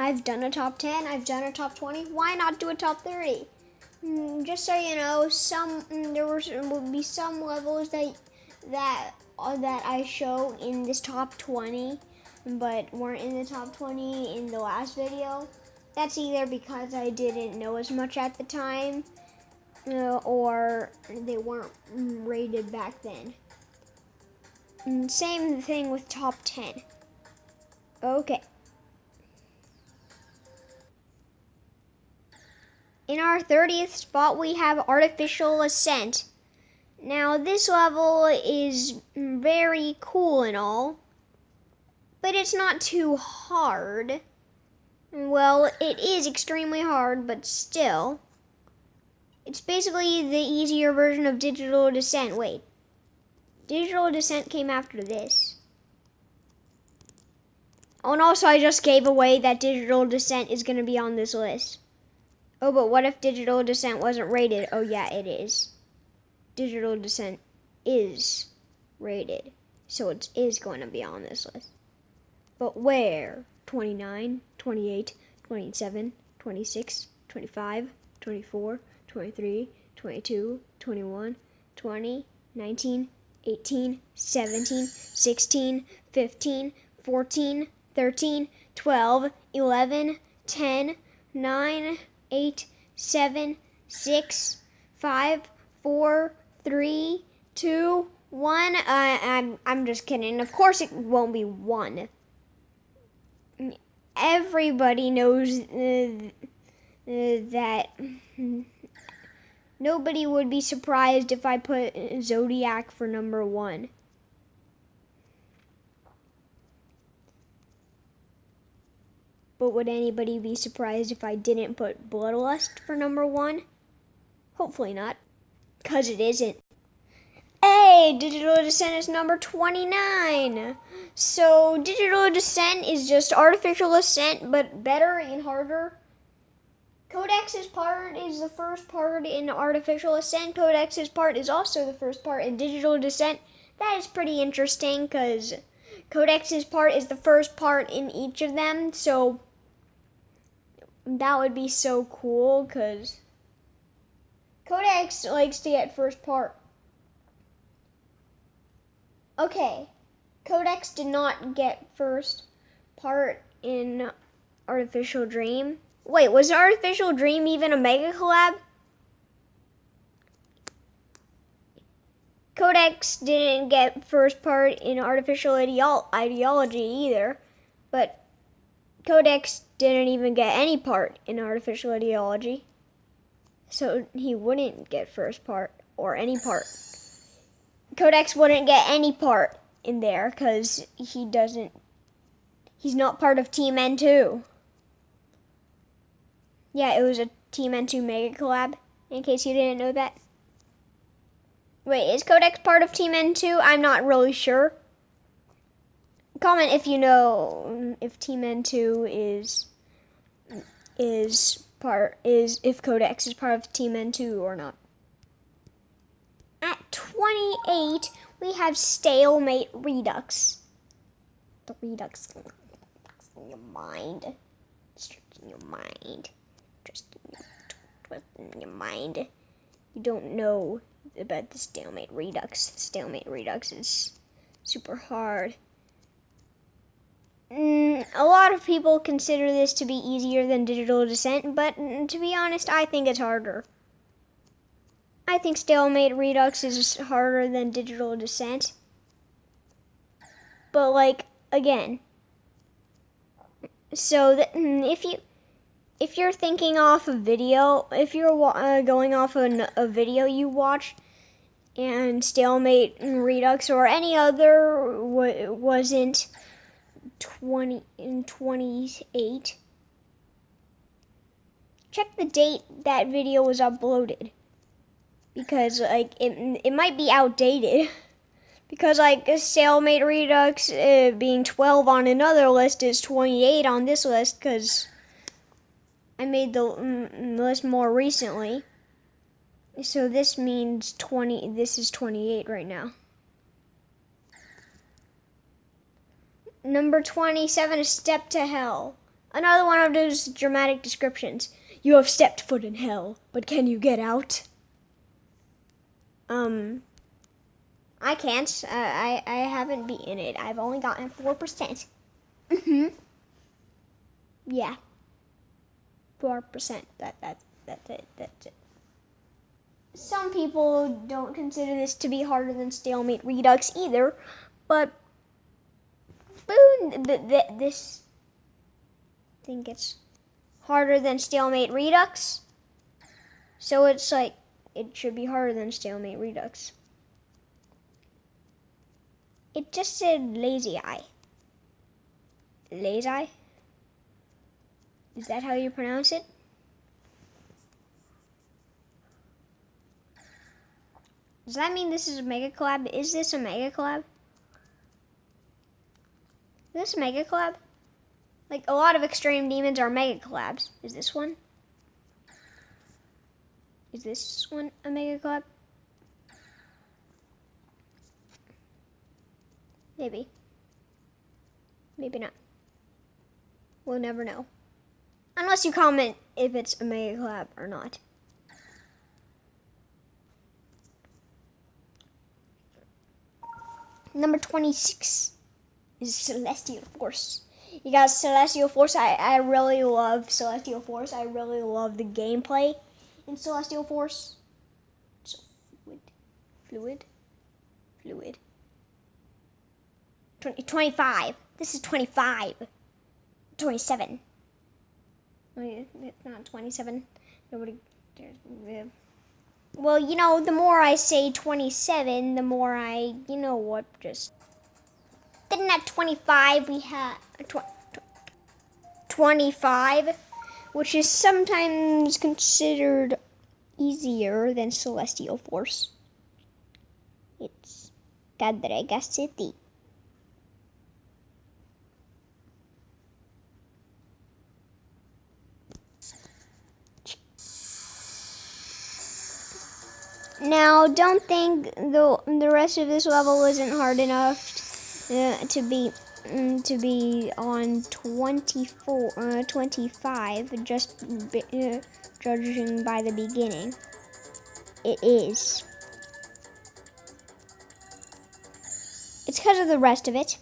I've done a top 10, I've done a top 20. Why not do a top 30? Just so you know, there will be some levels that I show in this top 20, but weren't in the top 20 in the last video. That's either because I didn't know as much at the time, or they weren't rated back then. Same thing with top 10. Okay. In our 30th spot, we have Artificial Ascent. Now, this level is very cool and all, but it's not too hard. Well, it is extremely hard, but still. It's basically the easier version of Digital Descent. Wait, Digital Descent came after this. Oh, and also I just gave away that Digital Descent is going to be on this list. Oh, but what if Digital Descent wasn't rated? Oh yeah, it is. Digital Descent is rated, so it is going to be on this list. But where? 29, 28, 27, 26, 25, 24, 23, 22, 21, 20, 19, 18, 17, 16, 15, 14, 13, 12, 11, 10, 9, 8, 7, 6, 5, 4, 3, 2, 1. I'm just kidding. Of course it won't be 1. Everybody knows that nobody would be surprised if I put Zodiac for number 1. But would anybody be surprised if I didn't put Bloodlust for number 1? Hopefully not, because it isn't. Hey, Digital Descent is number 29. So Digital Descent is just Artificial Ascent, but better and harder. Codex's part is the first part in Artificial Ascent. Codex's part is also the first part in Digital Descent. That is pretty interesting because Codex's part is the first part in each of them. So that would be so cool because Codex likes to get first part. Okay, Codex did not get first part in Artificial Dream. Wait, was Artificial Dream even a mega collab? Codex didn't get first part in Artificial Ideology either, but Codex didn't even get any part in Artificial Ideology, so he wouldn't get first part or any part. Codex wouldn't get any part in there because he's not part of Team N2. Yeah, it was a Team N2 mega collab, in case you didn't know that. Wait, is Codex part of Team N2? I'm not really sure. Comment if you know if Team N2 if Codex is part of Team N2 or not. At 28, we have Stalemate Redux. The Redux in your mind. Just in your mind. Just in your mind. You don't know about the Stalemate Redux. Stalemate Redux is super hard. A lot of people consider this to be easier than Digital Descent, but to be honest, I think it's harder. I think Stalemate Redux is harder than Digital Descent. But like, again, so if you're thinking off a video, if you're going off a video you watch, and Stalemate Redux or any other wasn't 28, check the date that video was uploaded. Because like it might be outdated, because like Stalemate Redux being 12 on another list is 28 on this list because I made the list more recently. So this means 20. This is 28 right now. Number 27 is Step to Hell. Another one of those dramatic descriptions. You have stepped foot in hell, but can you get out? I can't. I haven't beaten it. I've only gotten 4%. Yeah. 4%. That's it. That's it. Some people don't consider this to be harder than Stalemate Redux either, but this thing gets harder than Stalemate Redux, so it's like it should be harder than Stalemate Redux. It just said lazy eye. Lazy eye? Is that how you pronounce it? Does that mean this is a mega collab? Is this a mega collab? Is this a mega collab? Like, a lot of Extreme Demons are mega collabs. Is this one? Is this one a mega collab? Maybe. Maybe not. We'll never know. Unless you comment if it's a mega collab or not. Number 26 is Celestial Force. You guys, Celestial Force, I really love Celestial Force. I really love the gameplay in Celestial Force. So fluid. 25. This is 25. 27. It's not 27. Nobody. Well, you know, the more I say 27, the more I, you know what, just. Then at 25, we have 25, which is sometimes considered easier than Celestial Force. It's Cadrega City. Now, don't think the rest of this level isn't hard enough to be on 25, just judging by the beginning. It is. It's because of the rest of it.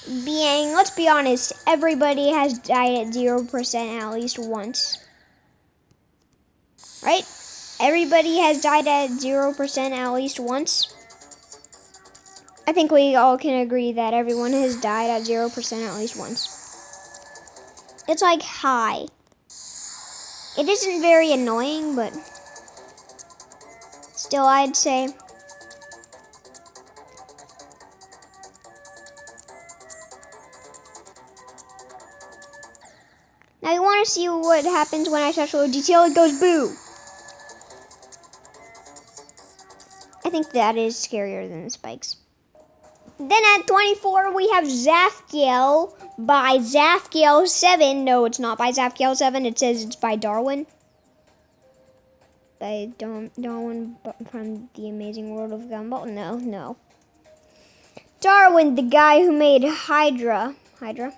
Let's be honest, everybody has died at 0% at least once. Right? Everybody has died at 0% at least once. I think we all can agree that everyone has died at 0% at least once. It's like high. It isn't very annoying, but still I'd say. Now you want to see what happens when I touch low detail? It goes boo. I think that is scarier than the spikes. Then at 24, we have Zafkiel by Zafkiel7. No, it's not by Zafkiel7. It says it's by Darwin. By Darwin from the Amazing World of Gumball. No. Darwin, the guy who made Hydra. Hydra.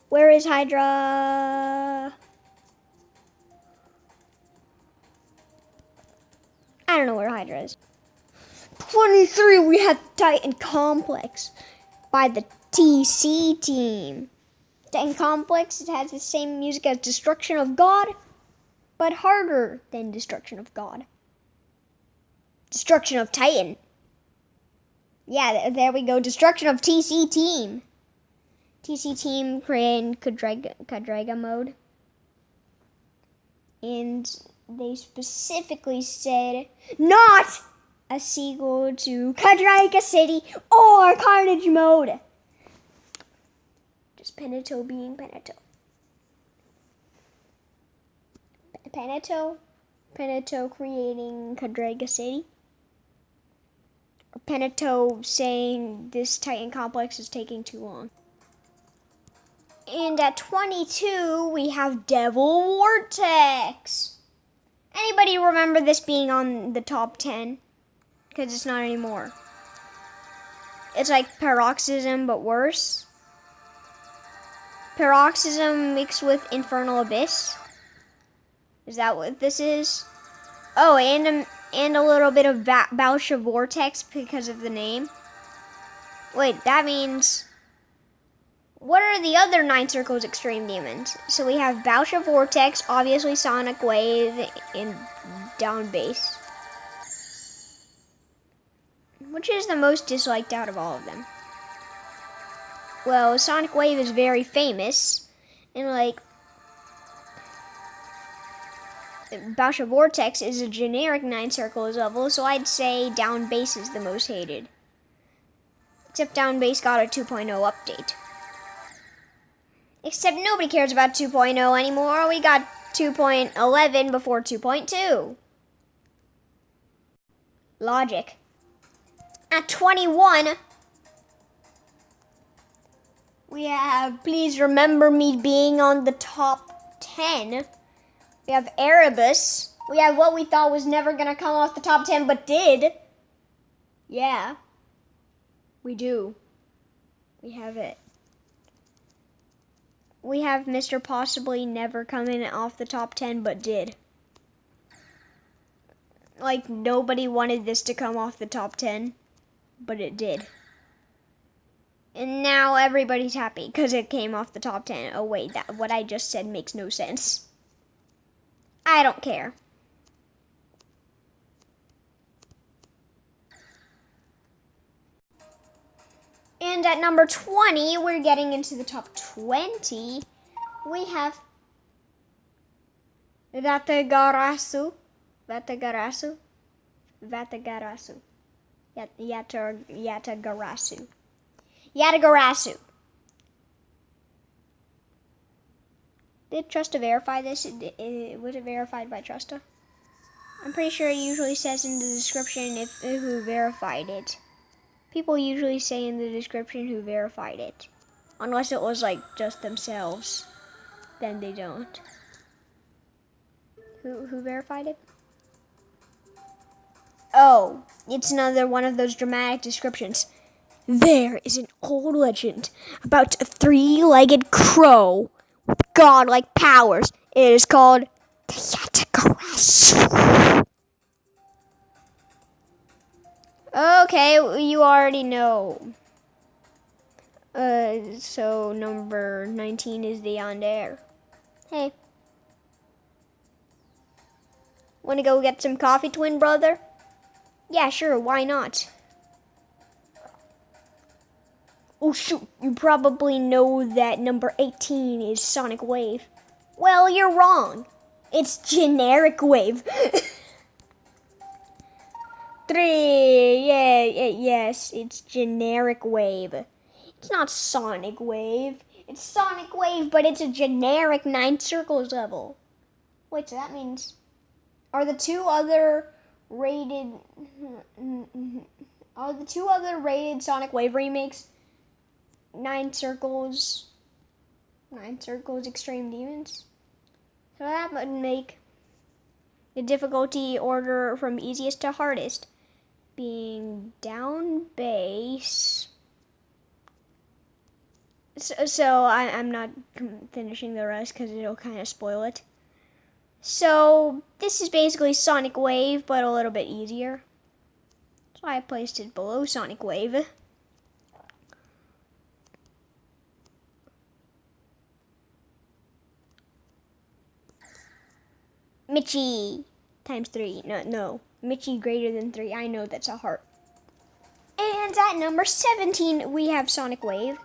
Where is Hydra? I don't know where Hydra is. 23, we have Titan Complex by the TC team. Titan Complex, it has the same music as Destruction of God, but harder than Destruction of God. Destruction of Titan. Yeah, there we go. Destruction of TC team. TC team created Cadrega mode. And they specifically said not a sequel to Cadrega City or Carnage mode. Just Peneto being Peneto. Peneto creating Cadrega City. Or Peneto saying this Titan Complex is taking too long. And at 22, we have Devil Vortex. Anybody remember this being on the top 10? Because it's not anymore. It's like Paroxysm, but worse. Paroxysm mixed with Infernal Abyss. Is that what this is? Oh, and a little bit of Bausha Vortex because of the name. Wait, that means... What are the other 9 Circles Extreme Demons? So we have Bausha Vortex, obviously Sonic Wave, and Down Bass. Which is the most disliked out of all of them? Well, Sonic Wave is very famous, and like, Bausha Vortex is a generic 9 Circles level, so I'd say Down Bass is the most hated. Except Down Bass got a 2.0 update. Except nobody cares about 2.0 anymore. We got 2.11 before 2.2. Logic. At 21, we have Please Remember Me being on the top 10. We have Erebus. We have what we thought was never going to come off the top 10, but did. Yeah. We do. We have it. We have Mr. Possibly never coming off the top 10, but did. Like, nobody wanted this to come off the top 10, but it did. And now everybody's happy because it came off the top 10. Oh wait, what I just said makes no sense. I don't care. And at number 20, we're getting into the top 20. We have Vatagarasu. Vatagarasu. Vatagarasu. Yatagarasu. Yatagarasu. Did Trusta verify this? Was it verified by Trusta? I'm pretty sure it usually says in the description who verified it. People usually say in the description who verified it. Unless it was like just themselves. Then they don't. Who verified it? Oh, it's another one of those dramatic descriptions. There is an old legend about a 3-legged crow with godlike powers. It is called the Yatagarasu. Okay, you already know. So number 19 is the Yandere. Hey. Wanna go get some coffee, twin brother? Yeah, sure, why not? Oh shoot, you probably know that number 18 is Sonic Wave. Well, you're wrong. It's Generic Wave. 3, yes, it's Generic Wave. It's not Sonic Wave. It's Sonic Wave, but it's a generic 9 Circles level. Wait, so that means... Are the two other rated Sonic Wave remakes 9 Circles Extreme Demons? So that would make the difficulty order from easiest to hardest being Down Bass. So I'm not finishing the rest because it'll kind of spoil it. So this is basically Sonic Wave, but a little bit easier. So I placed it below Sonic Wave. Michi times 3. No. Michi greater than 3. I know that's a heart. And at number 17, we have Sonic Wave.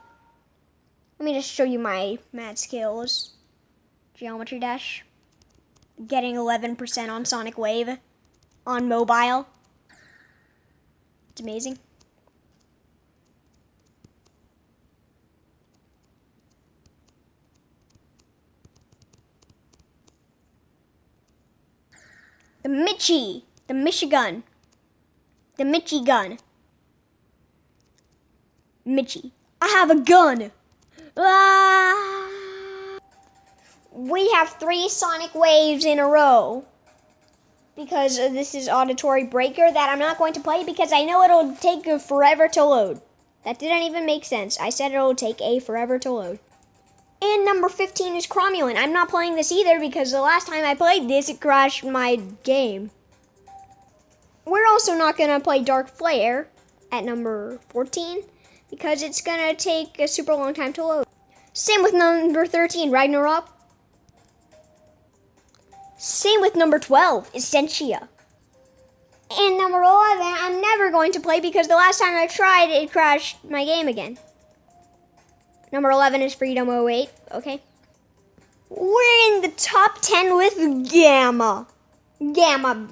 Let me just show you my math skills. Geometry Dash. Getting 11% on Sonic Wave on mobile. It's amazing. The Michi. The Michigan. The Michi gun. Michi. I have a gun. Ah! We have 3 sonic waves in a row. Because this is Auditory Breaker that I'm not going to play because I know it'll take forever to load. That didn't even make sense. I said it'll take forever to load. And number 15 is Cromulent. I'm not playing this either because the last time I played this, it crashed my game. We're also not going to play Dark Flare at number 14 because it's going to take a super long time to load. Same with number 13, Ragnarok. Same with number 12, Essentia. And number 11, I'm never going to play because the last time I tried, it crashed my game again. Number 11 is Freedom 08, okay. We're in the top 10 with Gamma. Gamma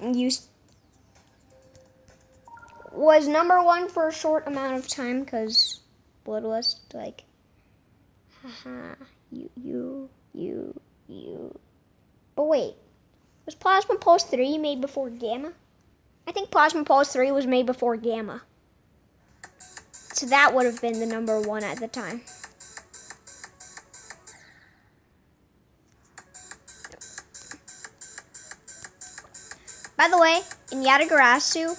was number 1 for a short amount of time because Bloodlust, like, haha, you. But wait, was Plasma Pulse 3 made before Gamma? I think Plasma Pulse 3 was made before Gamma. So that would have been the number 1 at the time. By the way, in Yatagarasu,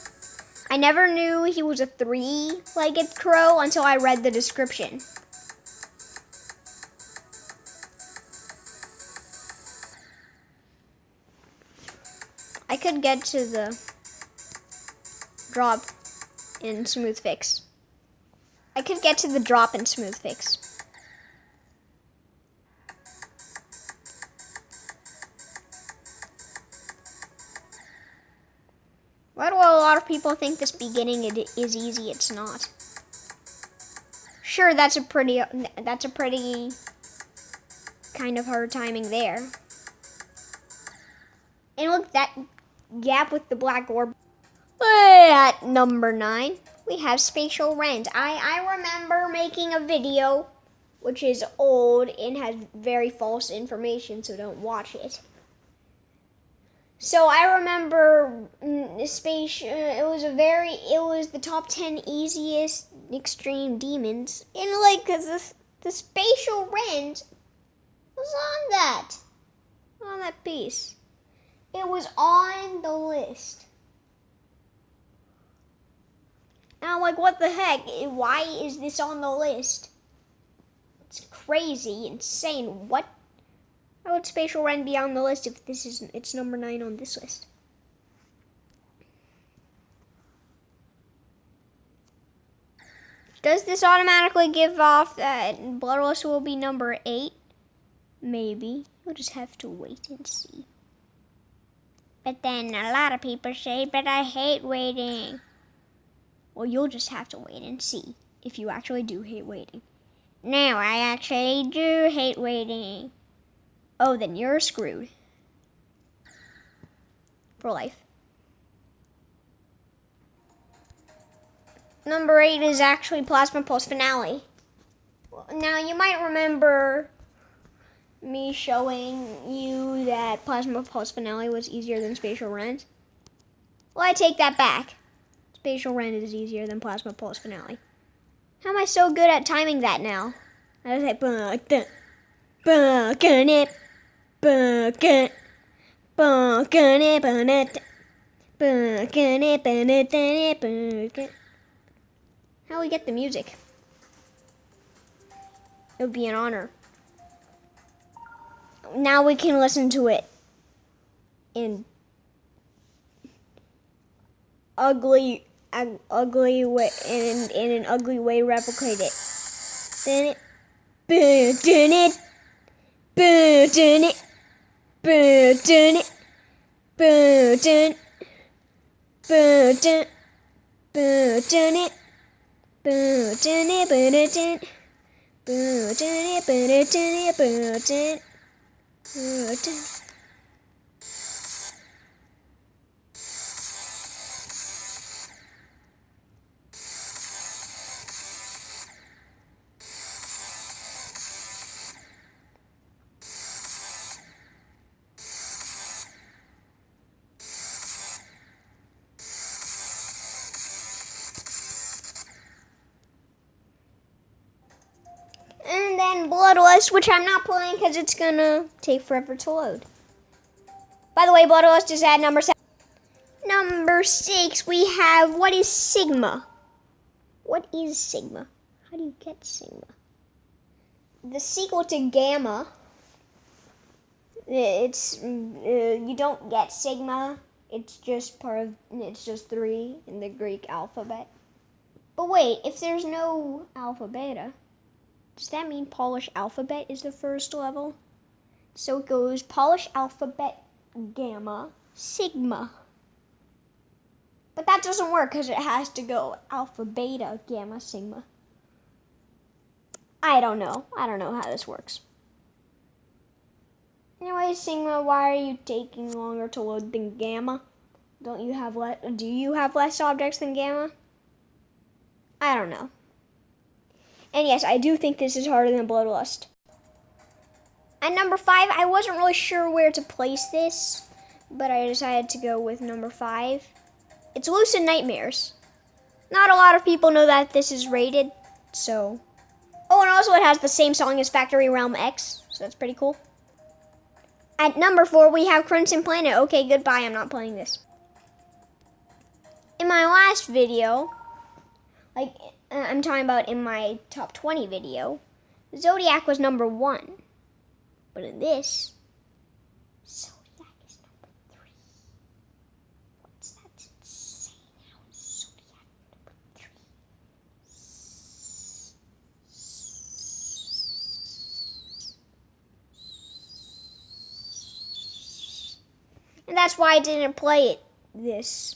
I never knew he was a 3-legged crow until I read the description. I could get to the drop in Smooth Fix. By the way, a lot of people think this beginning is easy. It's not. Sure, that's a pretty kind of hard timing there. And look, that gap with the black orb. At number 9, we have Spatial Rent. I remember making a video, which is old and has very false information, so don't watch it. So I remember it was the top 10 easiest extreme demons, and like the Spatial Rent was on that piece. It was on the list. And I'm like, what the heck? Why is this on the list? It's crazy, insane. What? Why would Spatial Rent be on the list if it's number 9 on this list? Does this automatically give off that Bloodlust will be number 8? Maybe. We'll just have to wait and see. But then a lot of people say, but I hate waiting. Well, you'll just have to wait and see if you actually do hate waiting. No, I actually do hate waiting. Oh, then you're screwed. For life. Number 8 is actually Plasma Pulse Finale. Now, you might remember me showing you that Plasma Pulse Finale was easier than Spatial Rent. Well, I take that back. Spatial Rent is easier than Plasma Pulse Finale. How am I so good at timing that now? I was like, how we get the music? It would be an honor. Now we can listen to it in ugly way, in an ugly way, replicate it. Then Bloodlust, which I'm not playing because it's gonna take forever to load. By the way, Bloodlust is at number 7. Number 6, we have, what is Sigma? What is Sigma? How do you get Sigma? The sequel to Gamma. It's, you don't get Sigma. It's just it's just 3 in the Greek alphabet. But wait, if there's no alpha beta, does that mean Polish alphabet is the first level? So it goes Polish alphabet, Gamma, Sigma. But that doesn't work because it has to go alpha, beta, gamma, sigma. I don't know how this works. Anyway, Sigma, why are you taking longer to load than Gamma? Do you have less objects than Gamma? I don't know. And yes, I do think this is harder than Bloodlust. At number 5, I wasn't really sure where to place this, but I decided to go with number 5. It's Lucid Nightmares. Not a lot of people know that this is rated, so... Oh, and also it has the same song as Factory Realm X, so that's pretty cool. At number 4, we have Crimson Planet. Okay, goodbye, I'm not playing this. In my last video, I'm talking about in my top 20 video, Zodiac was number 1. But in this, Zodiac is number 3. What's that insane? How is Zodiac number 3? And that's why I didn't play this.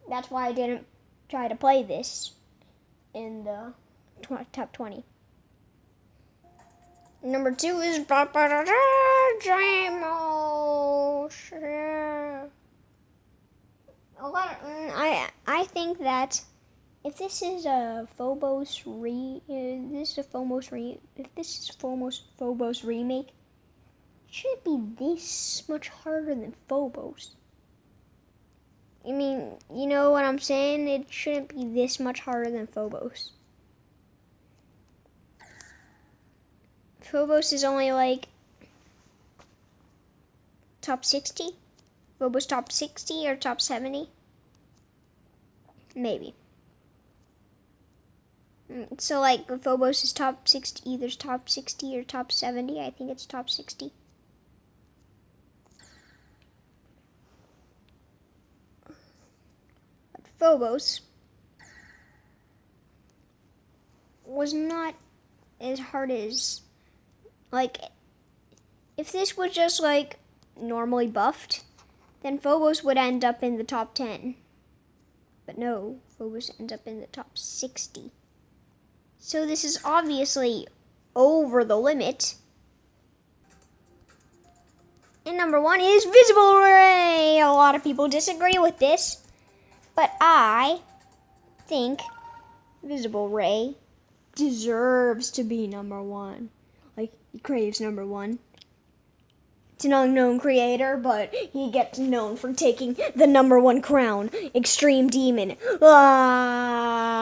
That's why I didn't try to play this in the top 20. Number 2 is I think that if this is a Phobos remake, it shouldn't be this much harder than Phobos. I mean, you know what I'm saying? It shouldn't be this much harder than Phobos. Phobos is only like top 60? Phobos top 60 or top 70? Maybe. So like Phobos is top 60, either top 60 or top 70. I think it's top 60. But Phobos was not as hard as, like, if this was just like normally buffed, then Phobos would end up in the top 10. But no, Phobos ends up in the top 60. So this is obviously over the limit. And number 1 is Visible Ray. A lot of people disagree with this, but I think Visible Ray deserves to be number 1. Like, he craves number 1. It's an unknown creator, but he gets known for taking the number 1 crown. Extreme Demon. Ah!